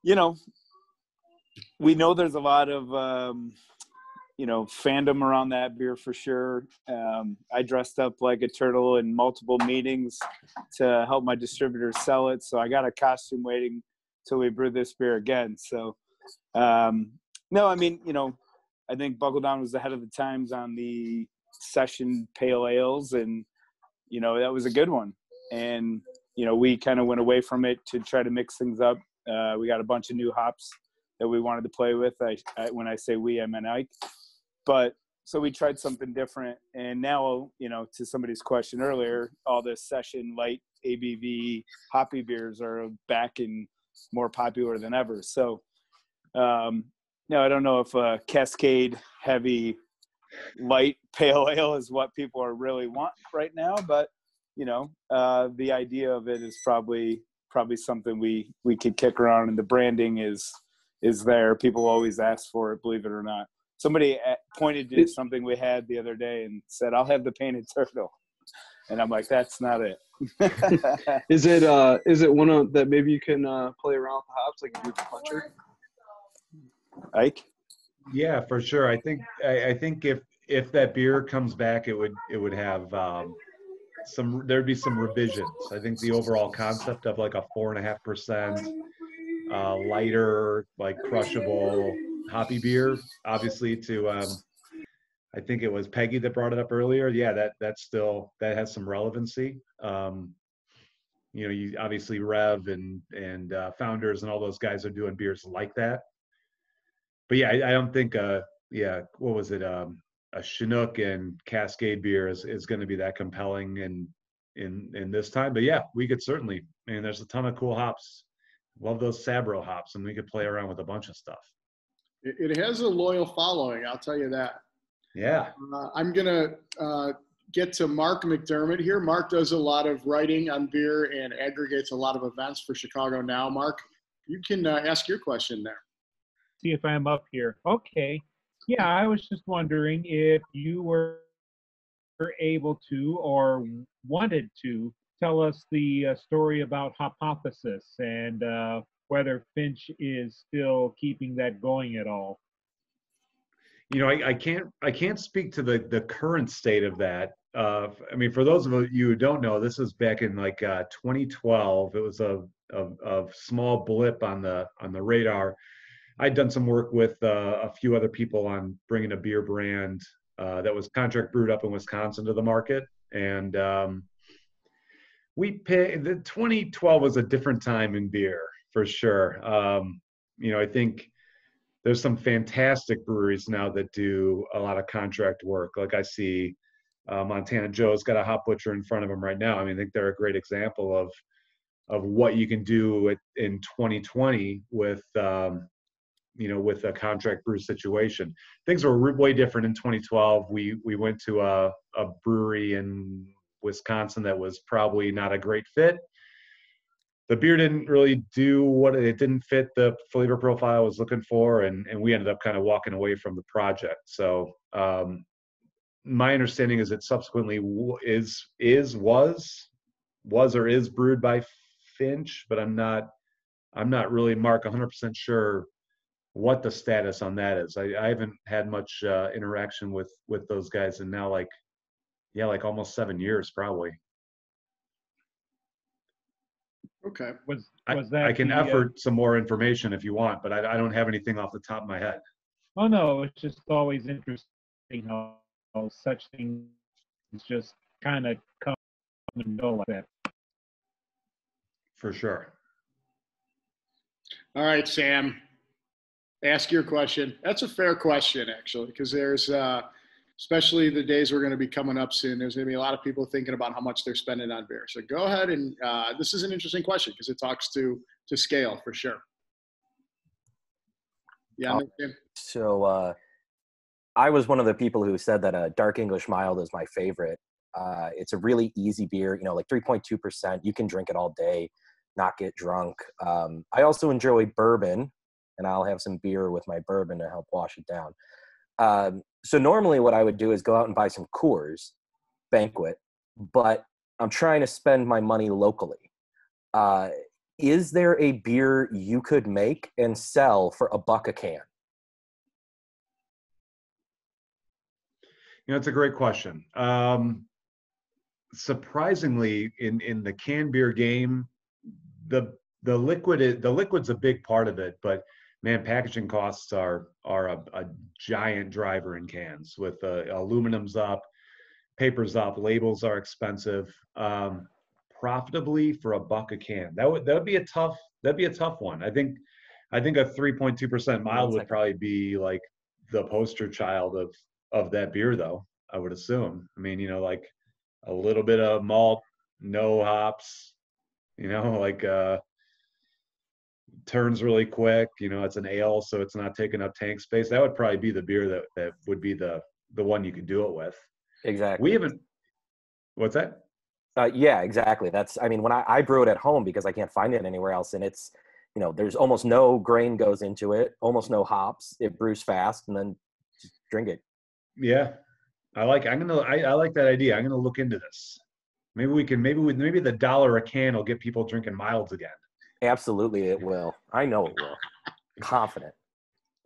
you know, we know there's a lot of, you know, fandom around that beer for sure. I dressed up like a turtle in multiple meetings to help my distributor sell it. So I got a costume waiting till we brew this beer again. So, no, I mean, you know, I think BuckleDown was ahead of the times on the session pale ales, and, you know, that was a good one. And, you know, we kind of went away from it to try to mix things up. We got a bunch of new hops that we wanted to play with. When I say we, I meant Ike. But so we tried something different. And now, you know, to somebody's question earlier, all the session light ABV hoppy beers are back and more popular than ever. So, no, I don't know if Cascade heavy light pale ale is what people are really wanting right now, but, you know, the idea of it is probably something we could kick around, and the branding is there. People always ask for it, believe it or not. Somebody pointed to something we had the other day and said, "I'll have the painted turtle," and I'm like, "That's not it." Is it one of that maybe you can play around with the hops like you do with the puncher? Ike? Yeah, for sure. I think if that beer comes back, it would have there'd be some revisions. I think the overall concept of like a 4.5% lighter, like crushable hoppy beer, obviously I think it was Peggy that brought it up earlier. Yeah, that has some relevancy. You know, you obviously Rev and Founders and all those guys are doing beers like that. But yeah, I don't think what was it? A Chinook and Cascade beer is going to be that compelling in this time. But yeah, we could certainly. I mean, there's a ton of cool hops. Love those Sabro hops, and we could play around with a bunch of stuff. It has a loyal following, I'll tell you that. Yeah. I'm gonna get to Mark McDermott here. Mark does a lot of writing on beer and aggregates a lot of events for Chicago Now. Mark, you can ask your question there. See if I'm up here. Okay. Yeah, I was just wondering if you were able to or wanted to tell us the story about Hypothesis and whether Finch is still keeping that going at all. You know, I can't speak to the current state of that. I mean, for those of you who don't know, this was back in like 2012. It was a small blip on the radar. I'd done some work with a few other people on bringing a beer brand that was contract brewed up in Wisconsin to the market, and the 2012 was a different time in beer for sure. You know, I think there's some fantastic breweries now that do a lot of contract work. Like I see Montana Joe's got a hop butcher in front of him right now. I mean, I think they're a great example of what you can do in 2020 with you know, with a contract brew situation. Things were way different in 2012. We went to a brewery in Wisconsin that was probably not a great fit. The beer didn't really do it didn't fit the flavor profile I was looking for, and we ended up kind of walking away from the project. So my understanding is it subsequently was or is brewed by Finch, but I'm not really, Mark, 100% sure what the status on that is. I haven't had much interaction with those guys in now like almost 7 years probably. Okay. Was that I can effort some more information if you want, but I don't have anything off the top of my head. Oh no, it's just always interesting how such things just kind of come and go like that. For sure. All right, Sam, ask your question. That's a fair question, actually, because there's, especially the days we're going to be coming up soon, there's going to be a lot of people thinking about how much they're spending on beer. So go ahead, and this is an interesting question because it talks to scale for sure. Yeah. So I was one of the people who said that a dark English mild is my favorite. It's a really easy beer, you know, like 3.2%. You can drink it all day, not get drunk. I also enjoy bourbon, and I'll have some beer with my bourbon to help wash it down. So normally what I would do is go out and buy some Coors Banquet, but I'm trying to spend my money locally. is there a beer you could make and sell for $1 a can? It's a great question. Surprisingly, in the canned beer game, the liquid's a big part of it, but man, packaging costs are a giant driver in cans with aluminum's up, paper's up, labels are expensive. Profitably for $1 a can, that would be a tough one. I think a 3.2% mild would probably be like the poster child of that beer, though. I would assume. I mean, like a little bit of malt, no hops, like turns really quick. It's an ale, so it's not taking up tank space. That would probably be the beer that would be the one you could do it with. Exactly. We haven't. What's that? Yeah, exactly. When I brew it at home because I can't find it anywhere else, and it's, there's almost no grain goes into it, almost no hops. It brews fast, and then just drink it. Yeah, I like that idea. I'm gonna look into this. Maybe the $1 a can will get people drinking milds again. Absolutely, it will. I know it will. Confident.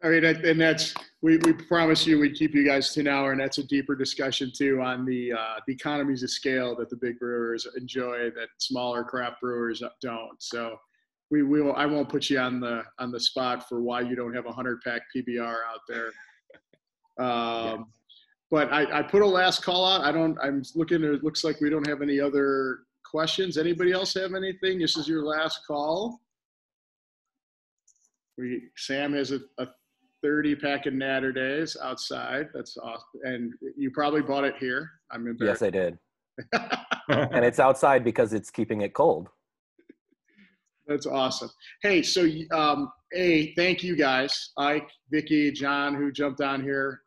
I mean, and that's we promise you we'd keep you guys to an hour, and that's a deeper discussion too on the economies of scale that the big brewers enjoy that smaller craft brewers don't. So I won't put you on the spot for why you don't have a 100-pack PBR out there. But I put a last call out. I'm looking. It looks like we don't have any other questions. Anybody else have anything? This is your last call. Sam has a 30-pack of Natter Days outside. That's awesome. And you probably bought it here. I'm embarrassed. Yes, I did. And it's outside because it's keeping it cold. That's awesome. Hey, so thank you guys, Ike, Vikki, John, who jumped on here.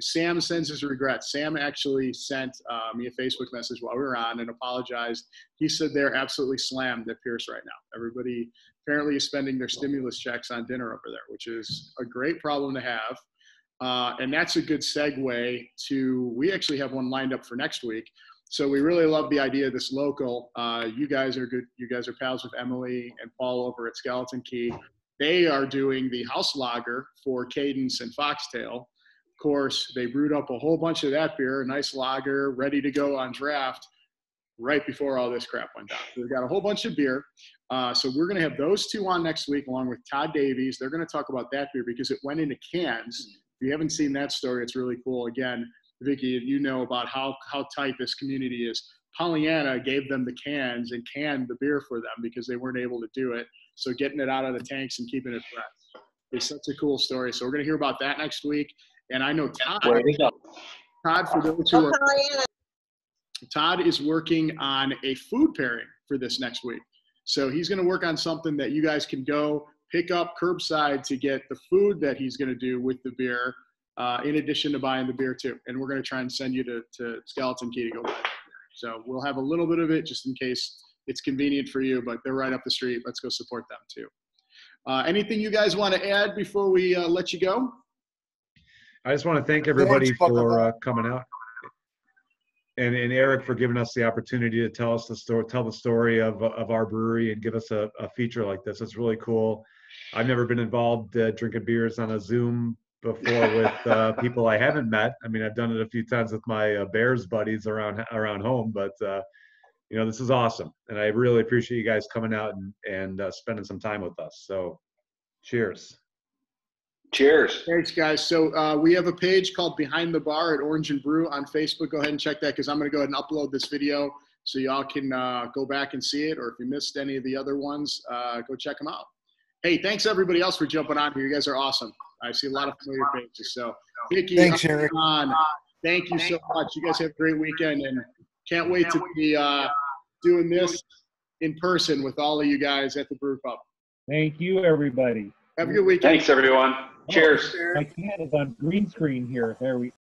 Sam sends his regrets. Sam actually sent me a Facebook message while we were on and apologized. He said they're absolutely slammed at Pierce right now. Everybody apparently is spending their stimulus checks on dinner over there, which is a great problem to have. And that's a good segue to, we actually have one lined up for next week. So we really love the idea of this local. You guys are good. You guys are pals with Emily and Paul over at Skeleton Key. They are doing the house lager for Cadence and Foxtail. Of course, they brewed up a whole bunch of that beer, a nice lager, ready to go on draft right before all this crap went down. So we've got a whole bunch of beer. So we're going to have those two on next week along with Todd Davies. They're going to talk about that beer because it went into cans. If you haven't seen that story, it's really cool. Again, Vikki, you know about how tight this community is. Pollyanna gave them the cans and canned the beer for them because they weren't able to do it. So getting it out of the tanks and keeping it fresh is such a cool story. So we're going to hear about that next week. And I know Todd, for those who are, Todd is working on a food pairing for this next week. So he's going to work on something that you guys can go pick up curbside to get the food that he's going to do with the beer. In addition to buying the beer too. And we're going to try and send you to Skeleton Key to go buy that beer. So we'll have a little bit of it just in case it's convenient for you, but they're right up the street. Let's go support them too. Anything you guys want to add before we let you go? I just want to thank everybody for coming out. And Eric for giving us the opportunity to tell the story of our brewery and give us a feature like this. It's really cool. I've never been involved drinking beers on a Zoom before with people I haven't met. I mean, I've done it a few times with my Bears buddies around home, but this is awesome. And I really appreciate you guys coming out and spending some time with us. So cheers. Cheers. Thanks, guys. So we have a page called Behind the Bar at Orange and Brew on Facebook. Go ahead and check that because I'm going to go ahead and upload this video so y'all can go back and see it. Or if you missed any of the other ones, go check them out. Hey, thanks everybody else for jumping on here. You guys are awesome. I see a lot of familiar faces. So, Vikki, thanks, Eric. Thank you so much. You guys have a great weekend and can't wait to be doing this in person with all of you guys at the Brew Pub. Thank you, everybody. Have a good weekend. Thanks, everyone. Cheers. My can is on green screen here. There we